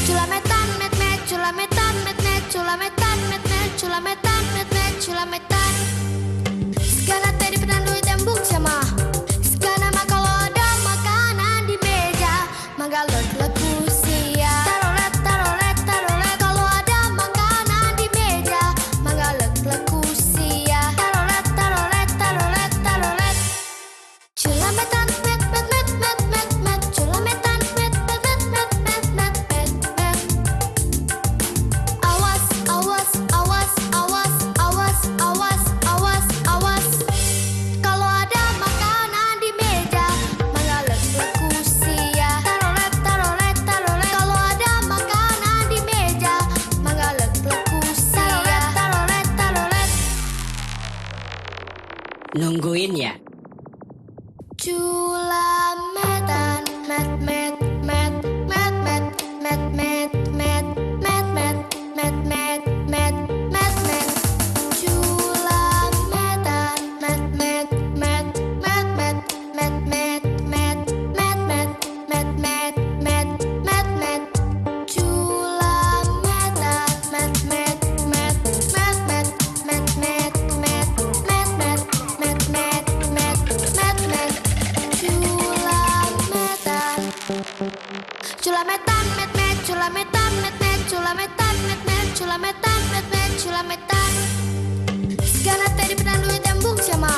Culametan, met met, culametan, met met, culametan, met met, culametan, met met, culametan. Segala tadi pedandu tembung sama. Segala mah kalau ada makanan di meja, manggalot lagu sia. Tarolet, tarolet, tarolet. Kalau ada makanan di meja, manggalot lagu sia. Tarolet, tarolet, tarolet, tarolet. Culametan, met met met met met met, culametan, met met met met met met met met. Awas, awas, awas, awas, awas, awas, awas, awas. Kalau ada makanan di meja, manggalot lagu sia. Tarolet, tarolet, tarolet. Kalau ada makanan di meja, manggalot lagu sia. Tarolet, tarolet. Nungguin ya? Culametan, met met met met met met met met met met met met met met met. Culametan, met met met met met met met met met met met met met met met. Culametan, met met met met met met met met met met met met met met met. Culametan, met met, culametan, met met, culametan, met met, culametan, met met, culametan. Segala tadi pedandu tembung sama.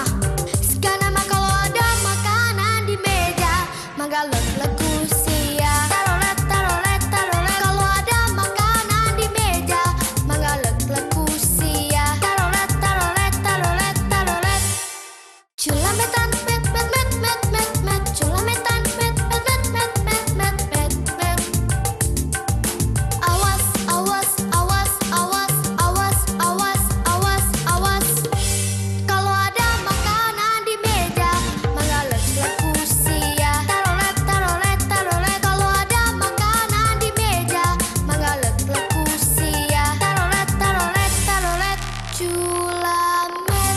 Segala mah kalau ada makanan di meja, manggalot lagu sia. Tarolet, tarolet, tarolet. Kalau ada makanan di meja, manggalot lagu sia. Tarolet, tarolet, tarolet, tarolet. Culametan, met met met met met met, culametan, met met met met met met met met. Awas, awas, awas, awas, awas, awas, awas, awas. Kalau ada makanan di meja, manggalot lagu sia. Tarolet, tarolet, tarolet. Kalau ada makanan di meja, manggalot lagu sia. Tarolet, tarolet, tarolet. Culametan,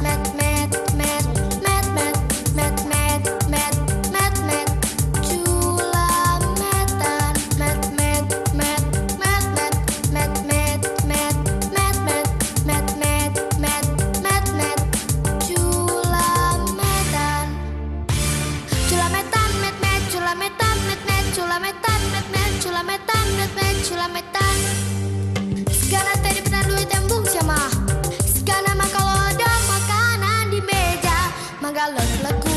met met met met met met met met met met. Culametan, met met met met met met met met met met met met met met met. Culametan. Culametan, met met, culametan, met met, culametan, met met, culametan, met met, culametan. Segala tadi pedandu tembung sama. Segala mah kalau ada makanan di meja, manggalot lagu